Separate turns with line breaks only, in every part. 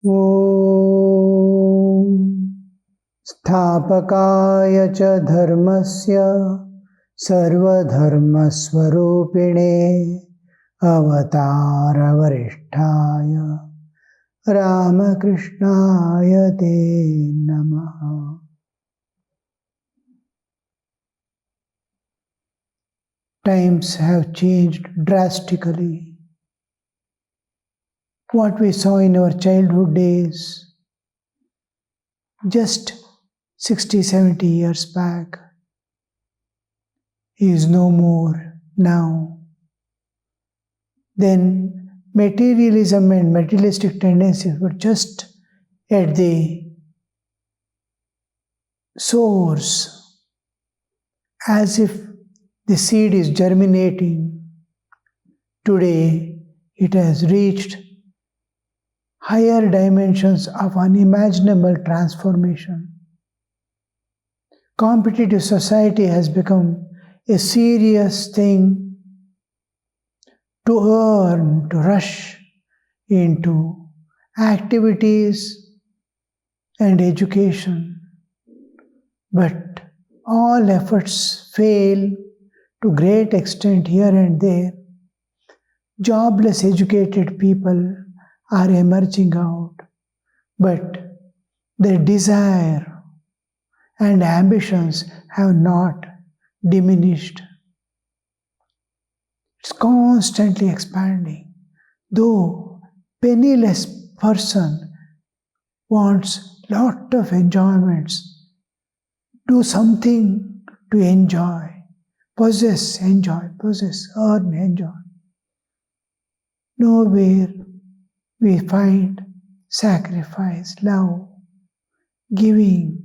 Om Sthapakaya cha dharmasya sarvadharmasvarupine avatara varishtaya Ramakrishnaya te namaha. Times have changed drastically. What we saw in our childhood days, just 60, 70 years back, is no more now. Then materialism and materialistic tendencies were just at the source, as if the seed is germinating. Today, it has reached higher dimensions of unimaginable transformation. Competitive society has become a serious thing to earn, to rush into activities and education. But all efforts fail to great extent here and there. Jobless educated people are emerging out, but their desire and ambitions have not diminished. It's constantly expanding. Though penniless person wants lot of enjoyments, do something to enjoy, possess, enjoy, possess, earn, enjoy. Nowhere we find sacrifice, love, giving,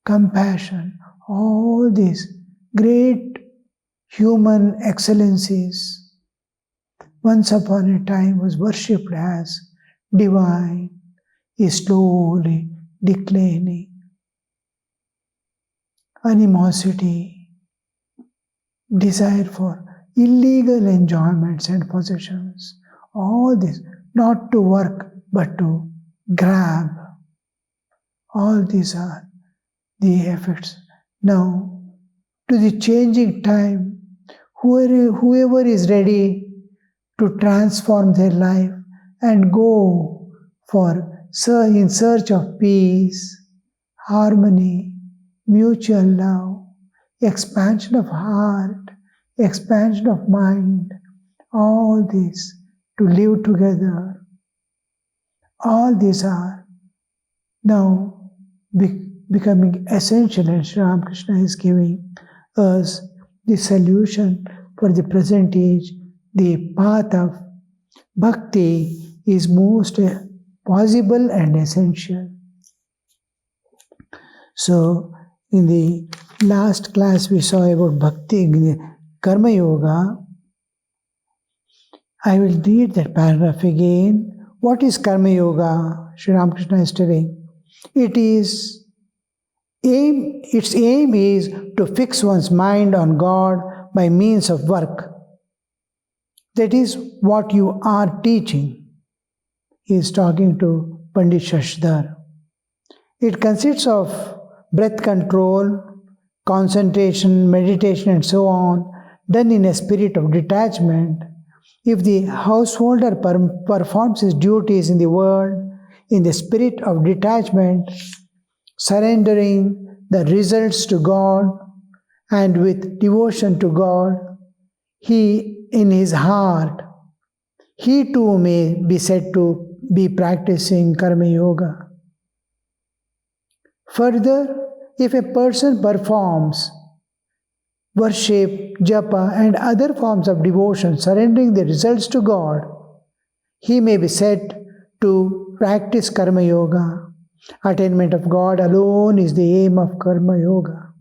compassion, all these great human excellencies once upon a time was worshipped as divine, is slowly declining. Animosity, desire for illegal enjoyments and possessions, all this, not to work but to grab. All these are the effects. Now, to the changing time, whoever is ready to transform their life and go in search of peace, harmony, mutual love, expansion of heart, expansion of mind, all this, to live together. All these are now becoming essential, and Sri Ramakrishna is giving us the solution for the present age. The path of bhakti is most possible and essential. So, in the last class we saw about bhakti, karma yoga. I will read that paragraph again. What is karma yoga? Sri Ramakrishna is telling. Its aim is to fix one's mind on God by means of work. That is what you are teaching. He is talking to Pundit Shashadhar. It consists of breath control, concentration, meditation, and so on, done in a spirit of detachment. If the householder performs his duties in the world in the spirit of detachment, surrendering the results to God and with devotion to God, he in his heart, he too may be said to be practicing karma yoga. Further, if a person performs worship, japa, and other forms of devotion, surrendering the results to God, he may be said to practice karma yoga. Attainment of God alone is the aim of karma yoga.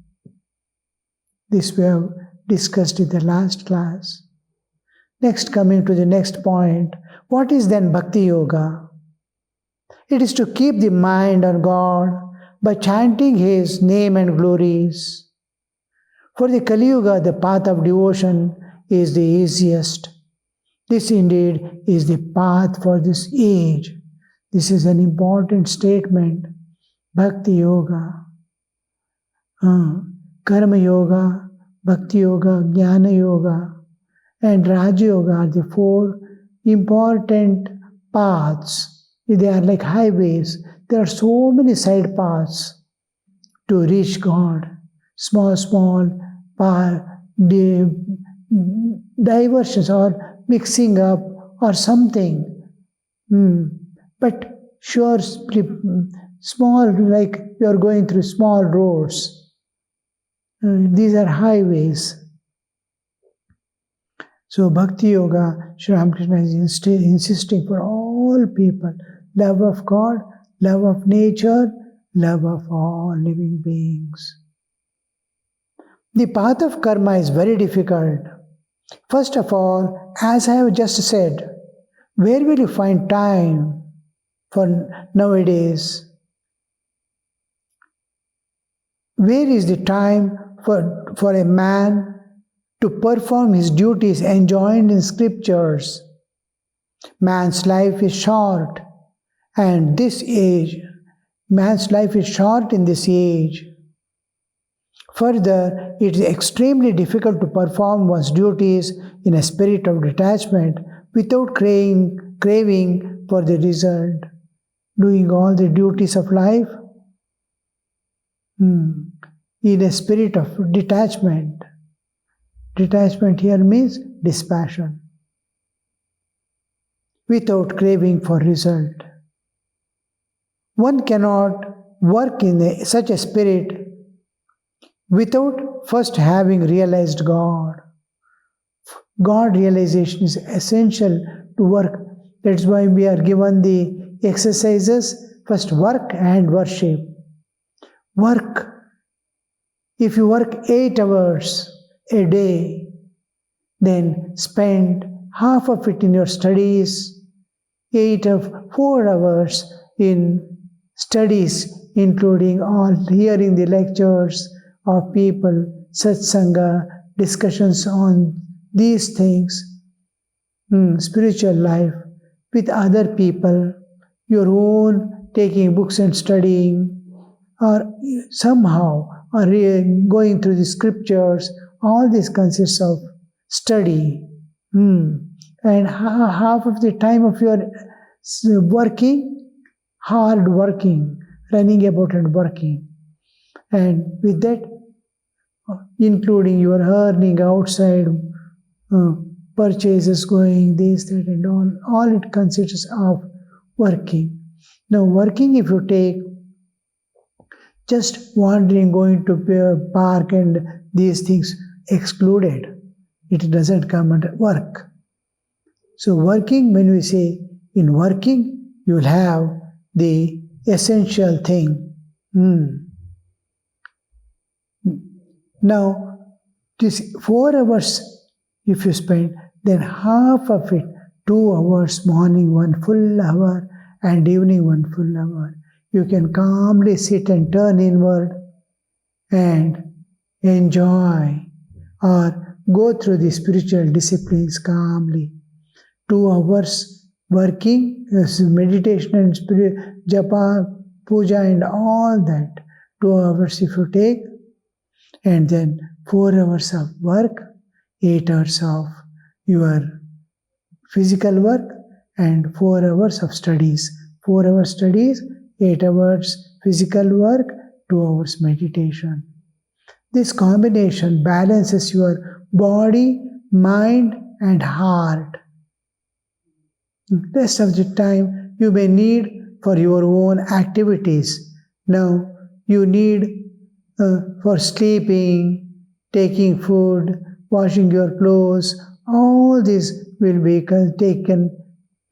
This we have discussed in the last class. Next, coming to the next point, what is then bhakti yoga? It is to keep the mind on God by chanting His name and glories. For the Kali Yuga, the path of devotion is the easiest. This indeed is the path for this age. This is an important statement. Bhakti Yoga, Karma Yoga, Bhakti Yoga, Jnana Yoga, and Raja Yoga are the four important paths. They are like highways. There are so many side paths to reach God. Small diversions or mixing up or something. But sure, small, like you are going through small roads. These are highways. So Bhakti Yoga, Sri Ramakrishna is insisting for all people, love of God, love of nature, love of all living beings. The path of karma is very difficult. First of all, as I have just said, where will you find time for nowadays? Where is the time for a man to perform his duties enjoined in scriptures? Man's life is short, and man's life is short in this age. Further, it is extremely difficult to perform one's duties in a spirit of detachment without craving for the result. Doing all the duties of life in a spirit of detachment. Detachment here means dispassion, without craving for result. One cannot work in such a spirit without first having realized God. God realization is essential to work. That's why we are given the exercises, first work and worship. Work. If you work 8 hours a day, then spend half of it in your studies, 4 hours in studies, including all hearing the lectures of people, satsanga, discussions on these things, spiritual life with other people, your own taking books and studying, or somehow or going through the scriptures. All this consists of study. And half of the time of your working, hard working, running about and working. And with that, including your earning outside, purchases going, this, that, and all it consists of working. Now, working, if you take just wandering, going to a park and these things excluded, it doesn't come under work. So working, when we say in working, you will have the essential thing. Now, this 4 hours, if you spend, then half of it, 2 hours, morning 1 full hour and evening 1 full hour, you can calmly sit and turn inward and enjoy or go through the spiritual disciplines calmly. 2 hours working, meditation and japa, puja and all that. 2 hours if you take, and then 4 hours of work, 8 hours of your physical work, and 4 hours of studies. 4 hours studies, 8 hours physical work, 2 hours meditation. This combination balances your body, mind, and heart. Rest of the time you may need for your own activities. Now you need for sleeping, taking food, washing your clothes, all this will be taken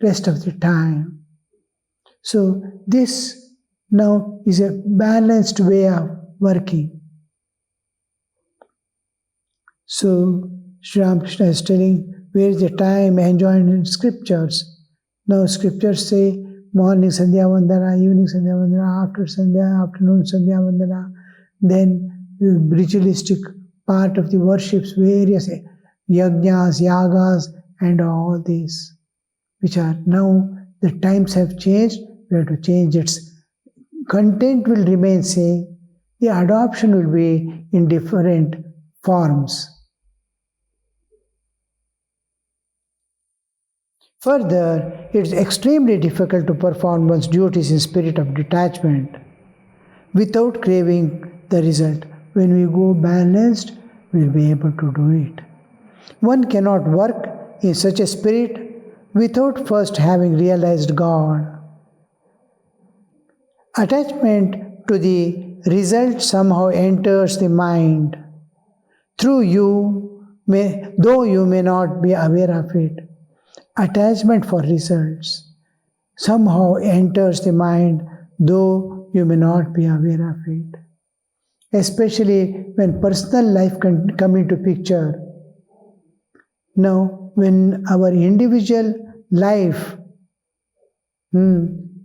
rest of the time. So this now is a balanced way of working. So Sri Ramakrishna is telling where is the time enjoined in scriptures. Now scriptures say morning Sandhya Vandana, evening Sandhya Vandana, after Sandhya, afternoon Sandhya Vandana. Then the ritualistic part of the worships, various yajnas, yagas, and all these, which are now the times have changed. we have to change its content will remain same, the adoption will be in different forms. Further, it is extremely difficult to perform one's duties in spirit of detachment without craving the result. When we go balanced, we will be able to do it. One cannot work in such a spirit without first having realized God. Attachment to the result somehow enters the mind. Though you may not be aware of it, attachment for results somehow enters the mind, though you may not be aware of it. Especially when personal life can come into picture. Now, when our individual life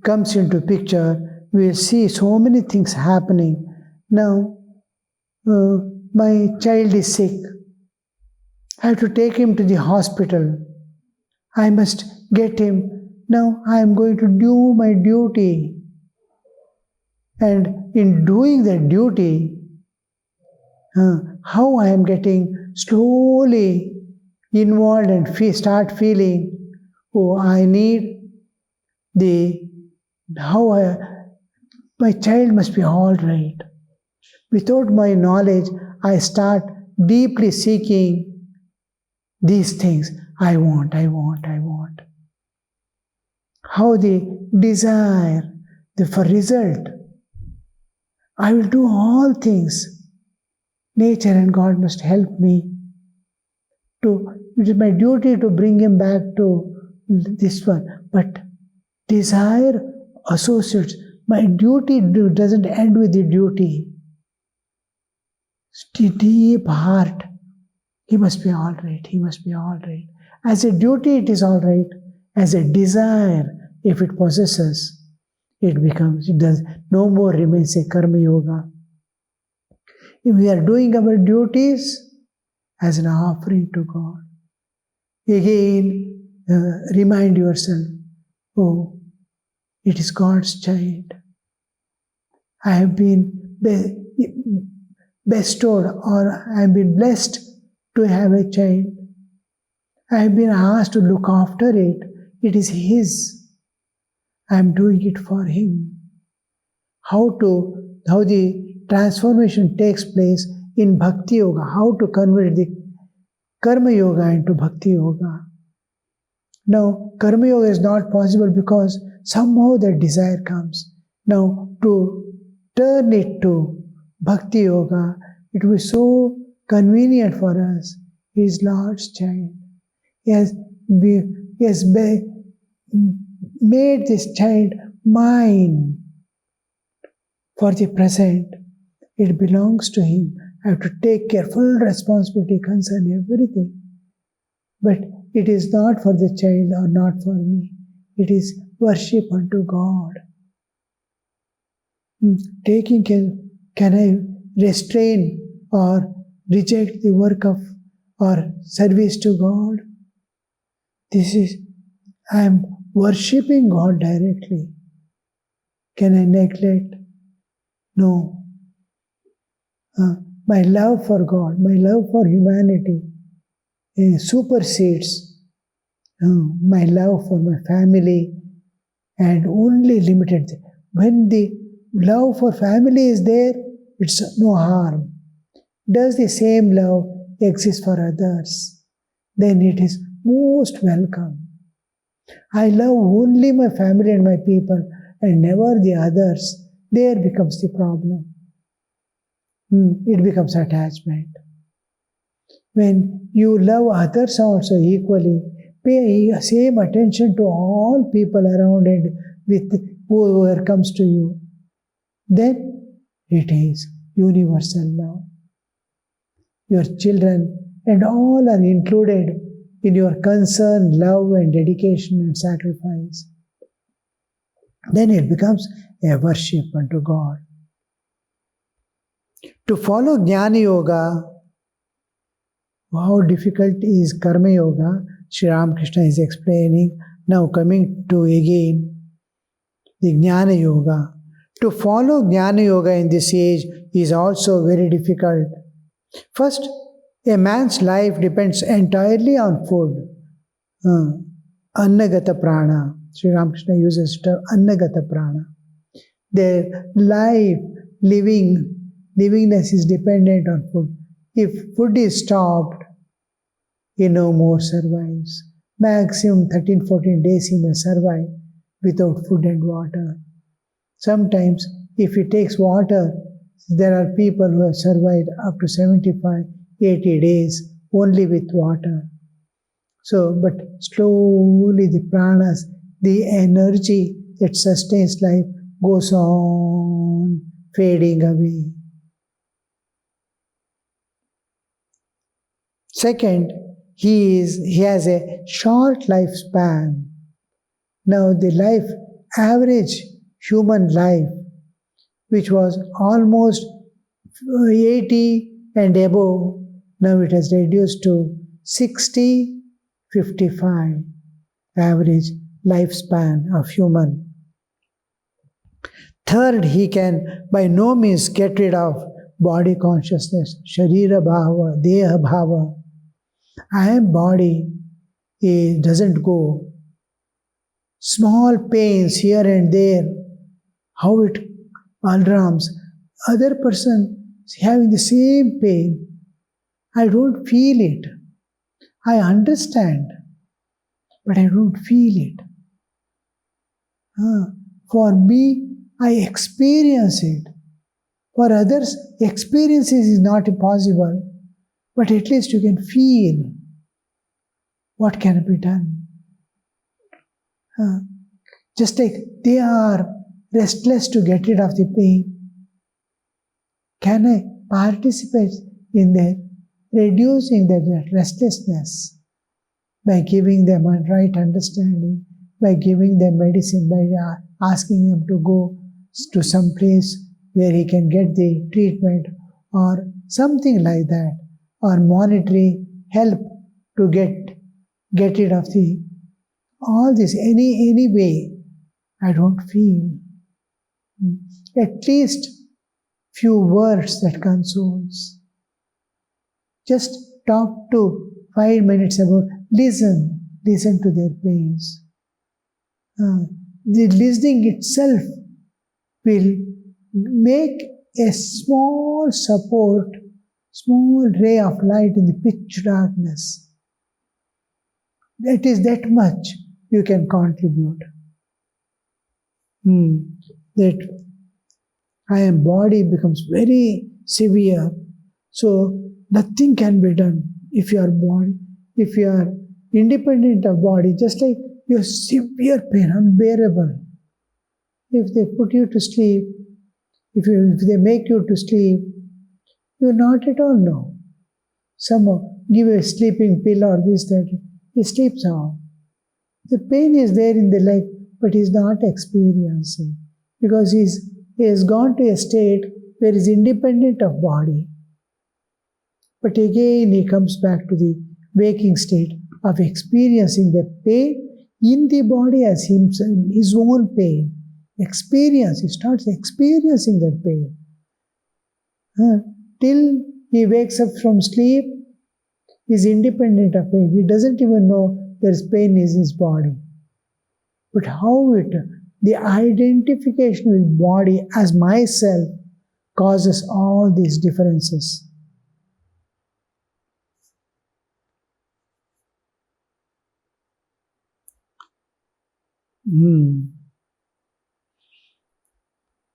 comes into picture, we will see so many things happening. Now, my child is sick. I have to take him to the hospital. I must get him. Now I am going to do my duty. And in doing that duty, how I am getting slowly involved and start feeling, oh, I need my child must be all right. Without my knowledge, I start deeply seeking these things. I want. How the desire for result. I will do all things. Nature and God must help me. It is my duty to bring him back to this one. But desire associates. My duty doesn't end with the duty. Deep heart. He must be all right. As a duty, it is all right. As a desire, if it possesses, it does no more remains a karma yoga. If we are doing our duties as an offering to God, again, remind yourself, oh, it is God's child. I have been bestowed or I have been blessed to have a child. I have been asked to look after it. It is His. I am doing it for Him. How the transformation takes place in Bhakti Yoga, how to convert the Karma Yoga into Bhakti Yoga. Now, Karma Yoga is not possible because somehow that desire comes. Now, to turn it to Bhakti Yoga, it will be so convenient for us. He is Lord's child. He has made this child mine for the present. It belongs to Him. I have to take care, full responsibility concerning everything. But it is not for the child or not for me. It is worship unto God. Taking care, can I restrain or reject the work of or service to God? I am worshipping God directly. Can I neglect? No. My love for God, my love for humanity supersedes my love for my family and only limited. When the love for family is there, it's no harm. Does the same love exist for others? Then it is most welcome. I love only my family and my people and never the others. There becomes the problem. It becomes attachment. When you love others also equally, pay same attention to all people around and with whoever comes to you, then it is universal love. Your children and all are included in your concern, love and dedication and sacrifice. Then it becomes a worship unto God. To follow Jnana Yoga, how difficult is Karma Yoga? Sri Ramakrishna is explaining. Now coming to again, the Jnana Yoga. To follow Jnana Yoga in this age is also very difficult. First, a man's life depends entirely on food. Annagata prana. Sri Ramakrishna uses the term Annagata prana. Their life, livingness is dependent on food. If food is stopped, he no more survives. Maximum 13-14 days he may survive without food and water. Sometimes, if he takes water, there are people who have survived up to 75-80 days only with water. So, but slowly the pranas, the energy that sustains life goes on fading away. Second, he has a short lifespan. Now the average human life, which was almost 80 and above, now it has reduced to 60-55 average lifespan of human. Third, he can by no means get rid of body consciousness, sharira bhava, deha bhava. I am body, it doesn't go. Small pains here and there, how it alarms. Other person is having the same pain. I don't feel it. I understand, but I don't feel it. For me, I experience it. For others, experiences is not possible, but at least you can feel what can be done. Just like they are restless to get rid of the pain, can I participate in their reducing their restlessness by giving them a right understanding, by giving them medicine, by asking them to go to some place where he can get the treatment or something like that, or monetary help to get rid of all this any way. I don't feel. At least few words that consoles. Just talk to 5 minutes about listen to their pains. The listening itself will make a small support, small ray of light in the pitch darkness. That is that much you can contribute. That I am body becomes very severe. So nothing can be done if you are body, if you are independent of body, just like your severe pain, unbearable. If they put you to sleep, if they make you to sleep, you are not at all know. Someone give a sleeping pill or this, that, he sleeps off. The pain is there in the leg, but he is not experiencing because he has gone to a state where he is independent of body. But again he comes back to the waking state of experiencing the pain in the body as his own pain. He starts experiencing that pain. Till he wakes up from sleep, he is independent of pain. He doesn't even know there is pain in his body. But the identification with body as myself causes all these differences.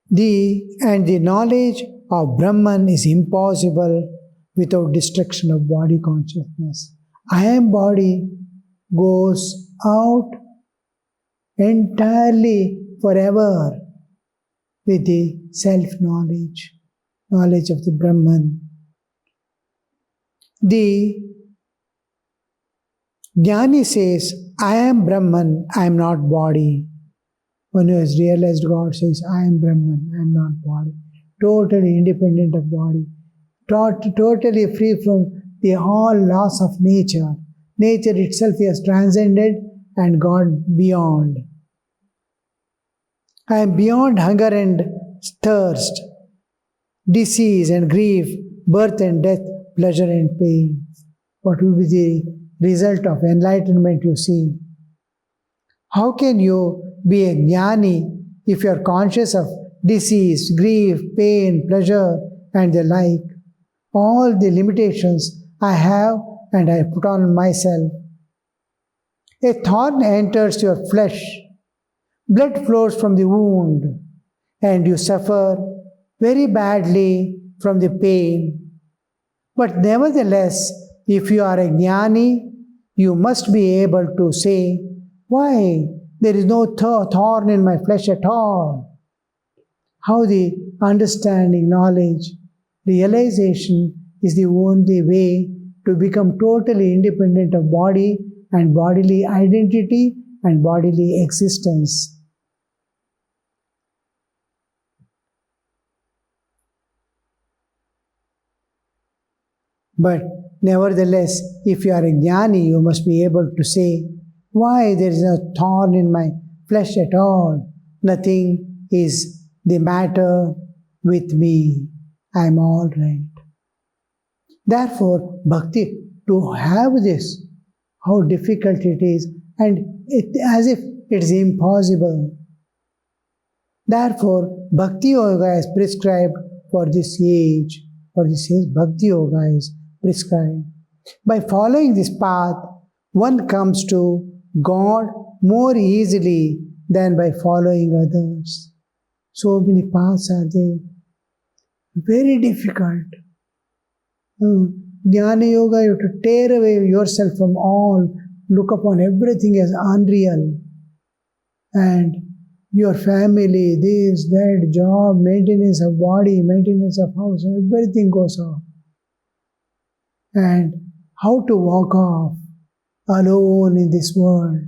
The knowledge of Brahman is impossible without destruction of body consciousness. I am body goes out entirely forever with the self-knowledge, knowledge of the Brahman. The Jnani says, I am Brahman, I am not body. One who has realized God says, I am Brahman, I am not body. Totally independent of body. Totally free from the all laws of nature. Nature itself is transcended and God beyond. I am beyond hunger and thirst, disease and grief, birth and death, pleasure and pain. What will be the result of enlightenment you see? How can you be a jnani if you are conscious of disease, grief, pain, pleasure, and the like? All the limitations I have and I put on myself. A thorn enters your flesh, blood flows from the wound, and you suffer very badly from the pain. But nevertheless, if you are a jnani, you must be able to say, why? There is no thorn in my flesh at all. How the understanding, knowledge, realization is the only way to become totally independent of body and bodily identity and bodily existence. But nevertheless, if you are a jnani, you must be able to say, why there is no thorn in my flesh at all? Nothing is the matter with me. I am all right. Therefore, bhakti, to have this, how difficult it is, and as if it is impossible. Therefore, bhakti yoga is prescribed for this age. For this age, bhakti yoga is prescribed. By following this path, one comes to God more easily than by following others. So many paths are there. Very difficult. Jnana yoga, you have to tear away yourself from all, look upon everything as unreal. And your family, this, that, job, maintenance of body, maintenance of house, everything goes off. And how to walk off alone in this world.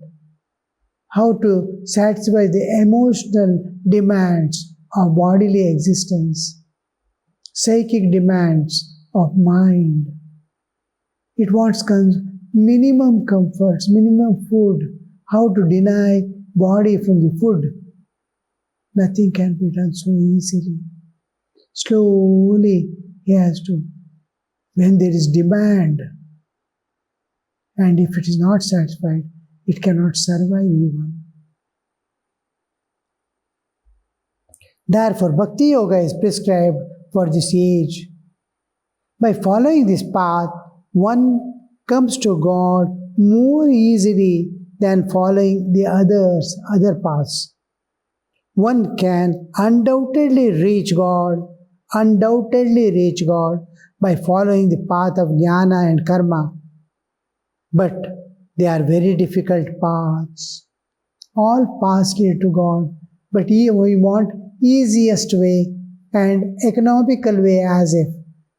How to satisfy the emotional demands of bodily existence, psychic demands of mind. It wants minimum comforts, minimum food. How to deny body from the food? Nothing can be done so easily. Slowly he has to. When there is demand, and if it is not satisfied, it cannot survive even. Therefore, bhakti yoga is prescribed for this age. By following this path, one comes to God more easily than following the other paths. One can undoubtedly reach God by following the path of jnana and karma. But they are very difficult paths. All paths lead to God, but we want easiest way and economical way, as if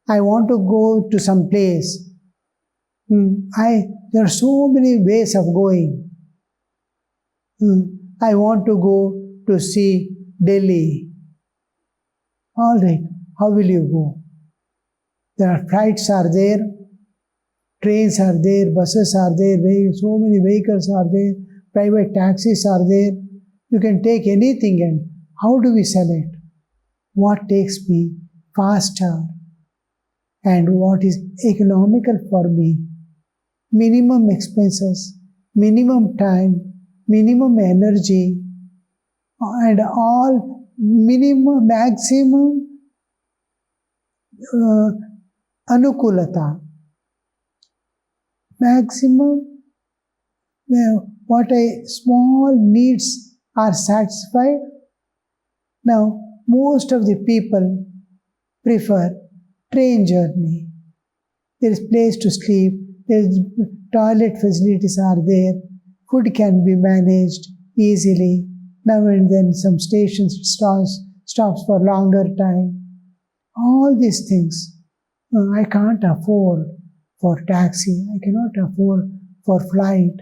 I want to go to some place. There are so many ways of going. I want to go to see Delhi. All right, how will you go? There are flights are there, trains are there, buses are there, so many vehicles are there, private taxis are there. You can take anything, and how do we select? What takes me faster and what is economical for me? Minimum expenses, minimum time, minimum energy, and all maximum anukulata. Maximum, what small needs are satisfied. Now, most of the people prefer train journey. There is place to sleep, there is toilet facilities are there, food can be managed easily. Now and then some stations stops for longer time. All these things I can't afford for taxi, I cannot afford for flight,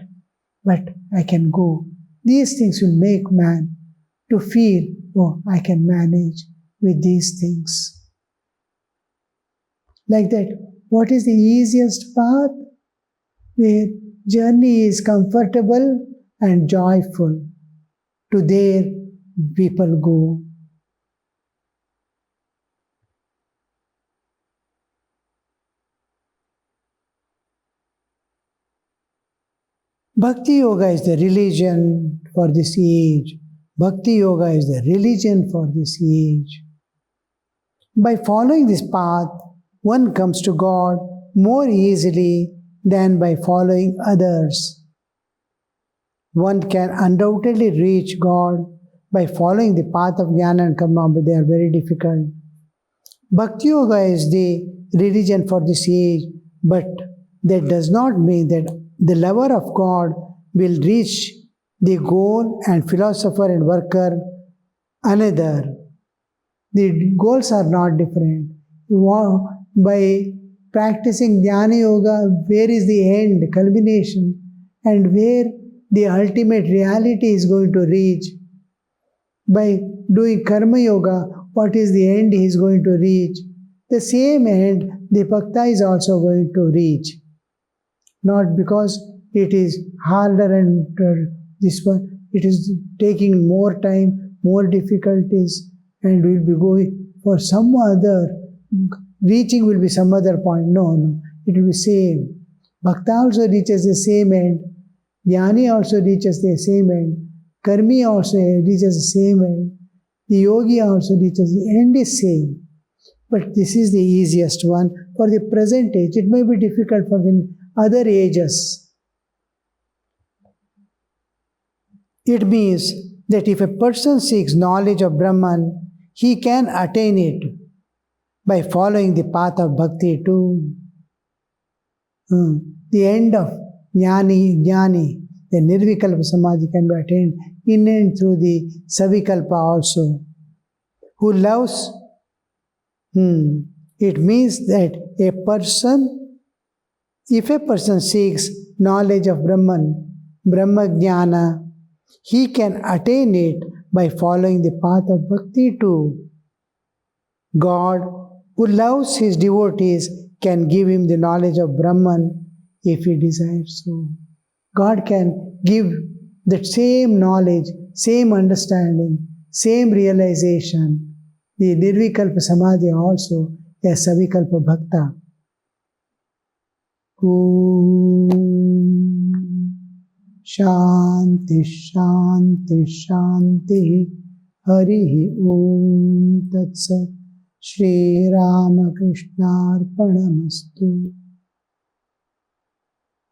but I can go. These things will make man to feel, oh, I can manage with these things. Like that, what is the easiest path? Where journey is comfortable and joyful. To there, people go. Bhakti Yoga is the religion for this age. Bhakti Yoga is the religion for this age. By following this path, one comes to God more easily than by following others. One can undoubtedly reach God by following the path of Jnana and Karma, but they are very difficult. Bhakti Yoga is the religion for this age, but that does not mean that the lover of God will reach the goal and philosopher and worker another. The goals are not different. By practicing Jnana Yoga, where is the end, culmination, and where the ultimate reality is going to reach? By doing Karma Yoga, what is the end he is going to reach? The same end the Bhakta is also going to reach. Not because it is harder and this one, it is taking more time, more difficulties, and will be going for some other, reaching will be some other point. No, it will be same. Bhakta also reaches the same end. Jnani also reaches the same end. Karmi also reaches the same end. The yogi also reaches the end is same. But this is the easiest one for the present age. It may be difficult for the other ages. It means that if a person seeks knowledge of Brahman, he can attain it by following the path of bhakti too. The end of jnani, the nirvikalpa samadhi can be attained in and through the savikalpa also. Who loves, it means that a person, if a person seeks knowledge of Brahman, Brahma Jnana, he can attain it by following the path of bhakti too. God, who loves his devotees, can give him the knowledge of Brahman if he desires so. God can give that same knowledge, same understanding, same realization. The Nirvikalpa Samadhi also, a Savikalpa Bhakta. Shanti, Shanti, Shanti, Hari Om Tat Sat, Shri Ramakrishna Arpanamastu.